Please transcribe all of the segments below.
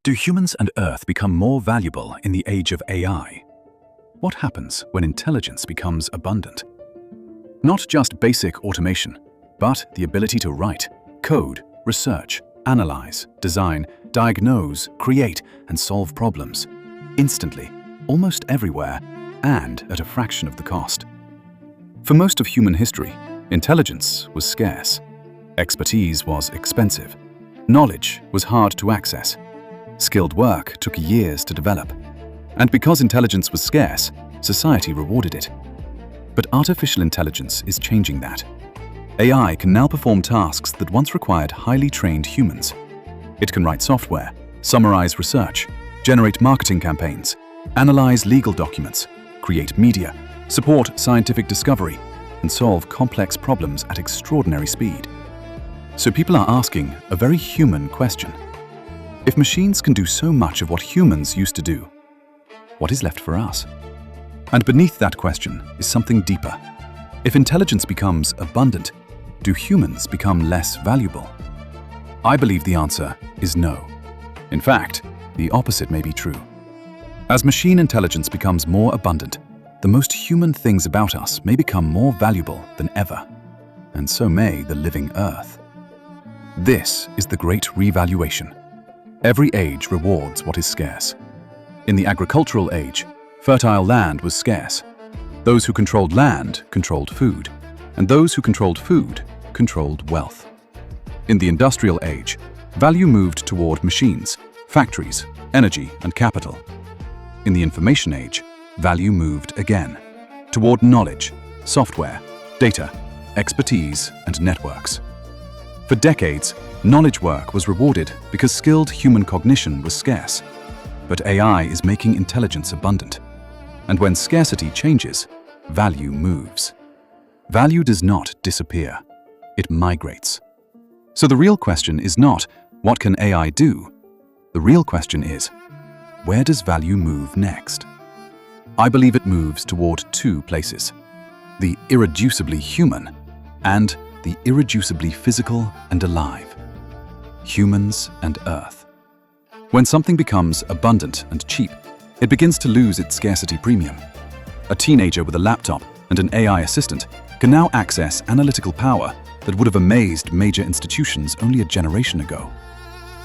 Do humans and Earth become more valuable in the age of AI? What happens when intelligence becomes abundant? Not just basic automation, but the ability to write, code, research, analyze, design, diagnose, create, and solve problems instantly, almost everywhere, and at a fraction of the cost. For most of human history, intelligence was scarce. Expertise was expensive. Knowledge was hard to access. Skilled work took years to develop. And because intelligence was scarce, society rewarded it. But artificial intelligence is changing that. AI can now perform tasks that once required highly trained humans. It can write software, summarize research, generate marketing campaigns, analyze legal documents, create media, support scientific discovery, and solve complex problems at extraordinary speed. So people are asking a very human question. If machines can do so much of what humans used to do, what is left for us? And beneath that question is something deeper. If intelligence becomes abundant, do humans become less valuable? I believe the answer is no. In fact, the opposite may be true. As machine intelligence becomes more abundant, the most human things about us may become more valuable than ever, and so may the living Earth. This is the great revaluation. Every age rewards what is scarce. In the agricultural age, fertile land was scarce. Those who controlled land controlled food, and those who controlled food controlled wealth. In the industrial age, value moved toward machines, factories, energy, and capital. In the information age, value moved again toward knowledge, software, data, expertise, and networks. For decades, knowledge work was rewarded because skilled human cognition was scarce. But AI is making intelligence abundant. And when scarcity changes, value moves. Value does not disappear. It migrates. So the real question is not, what can AI do? The real question is, where does value move next? I believe it moves toward two places: the irreducibly human and the irreducibly physical and alive. Humans and Earth. When something becomes abundant and cheap, it begins to lose its scarcity premium. A teenager with a laptop and an AI assistant can now access analytical power that would have amazed major institutions only a generation ago.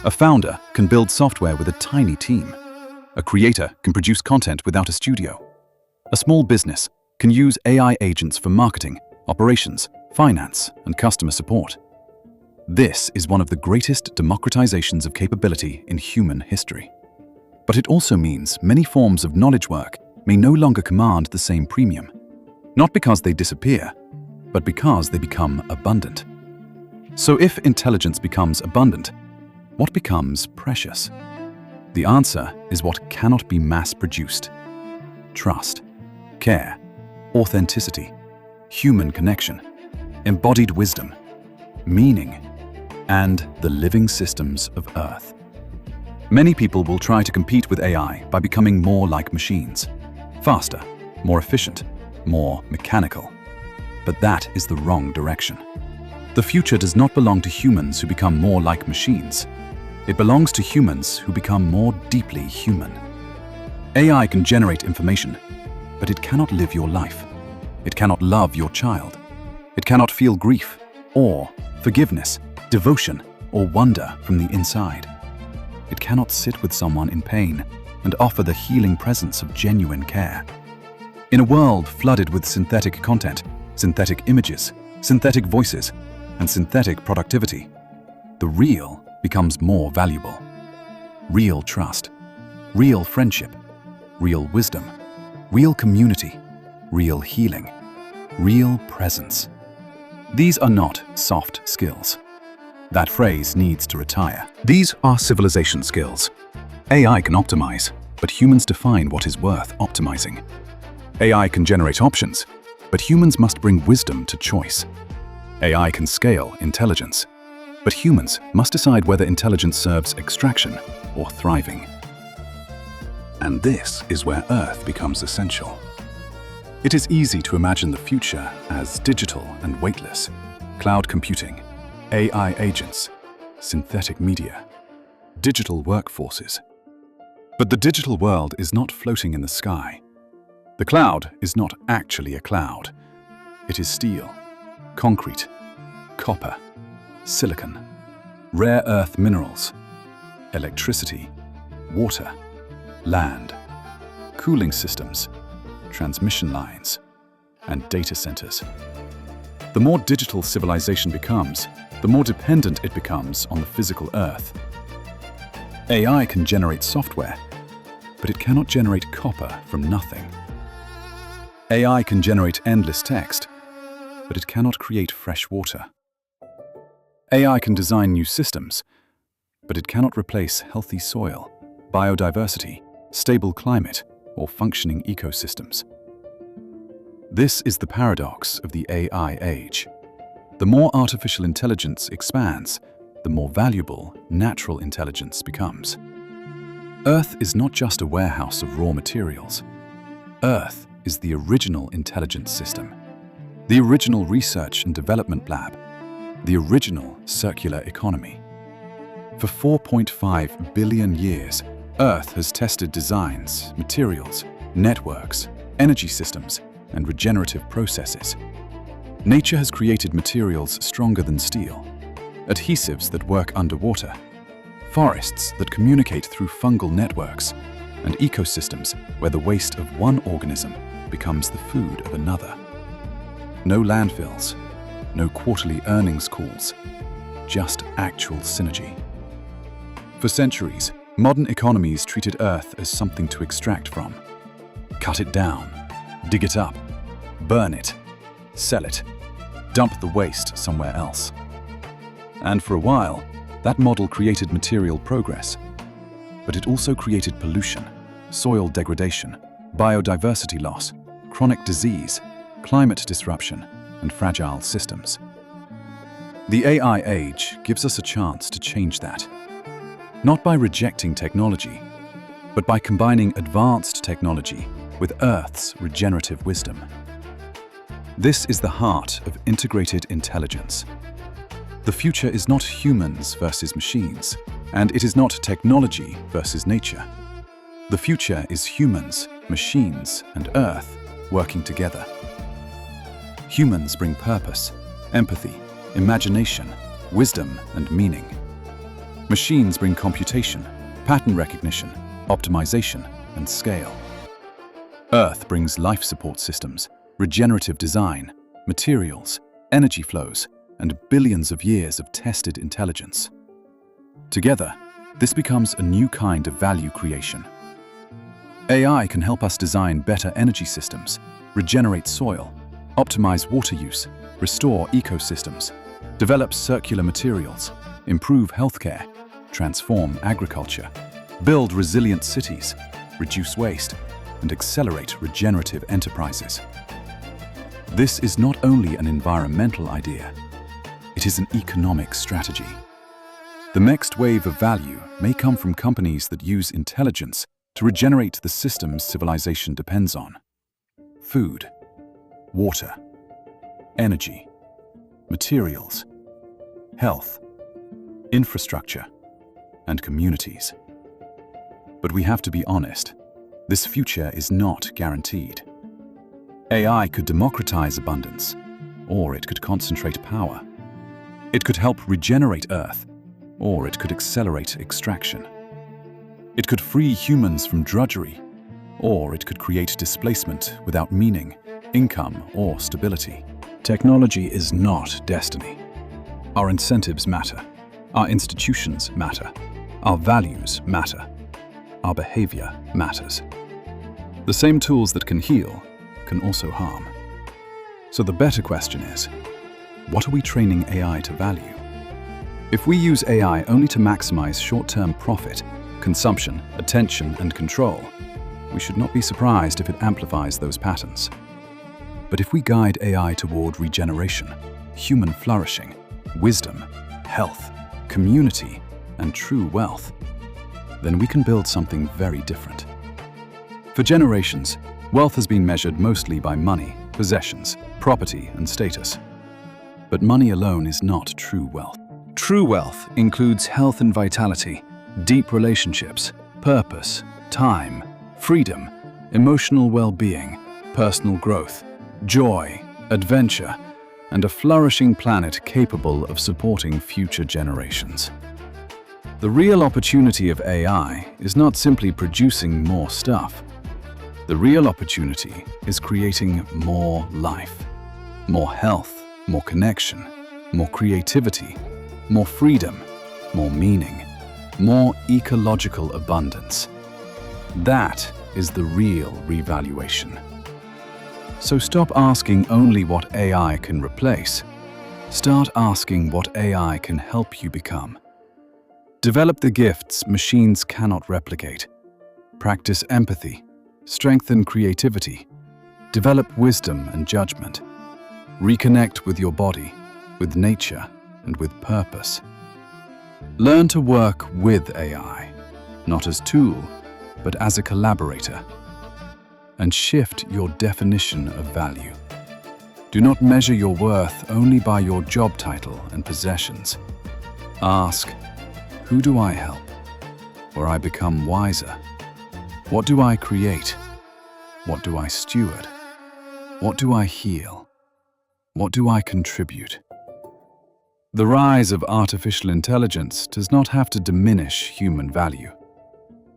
A founder can build software with a tiny team. A creator can produce content without a studio. A small business can use AI agents for marketing, operations, finance, and customer support. This is one of the greatest democratizations of capability in human history. But it also means many forms of knowledge work may no longer command the same premium, not because they disappear, but because they become abundant. So if intelligence becomes abundant, what becomes precious? The answer is what cannot be mass-produced: trust, care, authenticity, human connection, embodied wisdom, meaning, and the living systems of Earth. Many people will try to compete with AI by becoming more like machines, faster, more efficient, more mechanical. But that is the wrong direction. The future does not belong to humans who become more like machines. It belongs to humans who become more deeply human. AI can generate information, but it cannot live your life. It cannot love your child. It cannot feel grief, awe, forgiveness, devotion, or wonder from the inside. It cannot sit with someone in pain and offer the healing presence of genuine care. In a world flooded with synthetic content, synthetic images, synthetic voices, and synthetic productivity, the real becomes more valuable. Real trust, real friendship, real wisdom, real community, real healing, real presence. These are not soft skills. That phrase needs to retire. These are civilization skills. AI can optimize, but humans define what is worth optimizing. AI can generate options, but humans must bring wisdom to choice. AI can scale intelligence, but humans must decide whether intelligence serves extraction or thriving. And this is where Earth becomes essential. It is easy to imagine the future as digital and weightless: cloud computing, AI agents, synthetic media, digital workforces, But the digital world is not floating in the sky. The cloud is not actually a cloud. It is steel, concrete, copper, silicon, rare earth minerals, electricity, water, land, cooling systems, transmission lines, and data centers. The more digital civilization becomes, the more dependent it becomes on the physical Earth. AI can generate software, but it cannot generate copper from nothing. AI can generate endless text, but it cannot create fresh water. AI can design new systems, but it cannot replace healthy soil, biodiversity, stable climate, or functioning ecosystems. This is the paradox of the AI age. The more artificial intelligence expands, the more valuable natural intelligence becomes. Earth is not just a warehouse of raw materials. Earth is the original intelligence system, the original research and development lab, the original circular economy. For 4.5 billion years, Earth has tested designs, materials, networks, energy systems, and regenerative processes. Nature has created materials stronger than steel, adhesives that work underwater, forests that communicate through fungal networks, and ecosystems where the waste of one organism becomes the food of another. No landfills, no quarterly earnings calls, just actual synergy. For centuries, modern economies treated Earth as something to extract from. Cut it down, dig it up, burn it, sell it, dump the waste somewhere else. And for a while, that model created material progress. But it also created pollution, soil degradation, biodiversity loss, chronic disease, climate disruption, and fragile systems. The AI age gives us a chance to change that. Not by rejecting technology, but by combining advanced technology with Earth's regenerative wisdom. This is the heart of integrated intelligence. The future is not humans versus machines, and it is not technology versus nature. The future is humans, machines, and Earth working together. Humans bring purpose, empathy, imagination, wisdom, and meaning. Machines bring computation, pattern recognition, optimization, and scale. Earth brings life support systems, regenerative design, materials, energy flows, and billions of years of tested intelligence. Together, this becomes a new kind of value creation. AI can help us design better energy systems, regenerate soil, optimize water use, restore ecosystems, develop circular materials, improve healthcare, transform agriculture, build resilient cities, reduce waste, and accelerate regenerative enterprises. This is not only an environmental idea, it is an economic strategy. The next wave of value may come from companies that use intelligence to regenerate the systems civilization depends on. Food, water, energy, materials, health, infrastructure, and communities. But we have to be honest, this future is not guaranteed. AI could democratize abundance, or it could concentrate power. It could help regenerate Earth, or it could accelerate extraction. It could free humans from drudgery, or it could create displacement without meaning, income, or stability. Technology is not destiny. Our incentives matter. Our institutions matter. Our values matter. Our behavior matters. The same tools that can heal can also harm. So the better question is, what are we training AI to value? If we use AI only to maximize short-term profit, consumption, attention, and control, we should not be surprised if it amplifies those patterns. But if we guide AI toward regeneration, human flourishing, wisdom, health, community, and true wealth, then we can build something very different. For generations, wealth has been measured mostly by money, possessions, property, and status. But money alone is not true wealth. True wealth includes health and vitality, deep relationships, purpose, time, freedom, emotional well-being, personal growth, joy, adventure, and a flourishing planet capable of supporting future generations. The real opportunity of AI is not simply producing more stuff. The real opportunity is creating more life, more health, more connection, more creativity, more freedom, more meaning, more ecological abundance. That is the real revaluation. So stop asking only what AI can replace. Start asking what AI can help you become. Develop the gifts machines cannot replicate. Practice empathy. Strengthen creativity. Develop wisdom and judgment. Reconnect with your body, with nature, and with purpose. Learn to work with AI, not as tool, but as a collaborator. And shift your definition of value. Do not measure your worth only by your job title and possessions. Ask, who do I help? Where I become wiser? What do I create? What do I steward? What do I heal? What do I contribute? The rise of artificial intelligence does not have to diminish human value.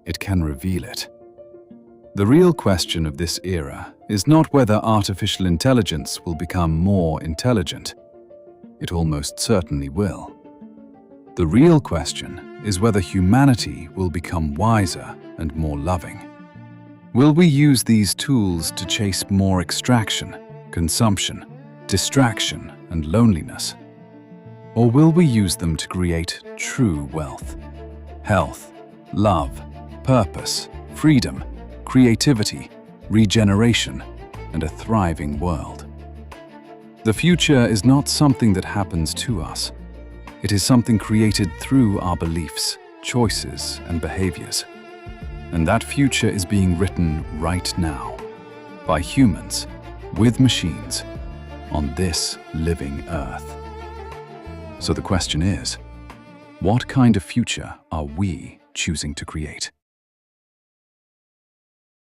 It can reveal it. The real question of this era is not whether artificial intelligence will become more intelligent. It almost certainly will. The real question is whether humanity will become wiser and more loving. Will we use these tools to chase more extraction, consumption, distraction, and loneliness? Or will we use them to create true wealth, health, love, purpose, freedom, creativity, regeneration, and a thriving world? The future is not something that happens to us. It is something created through our beliefs, choices, and behaviors. And that future is being written right now, by humans, with machines, on this living Earth. So the question is, what kind of future are we choosing to create?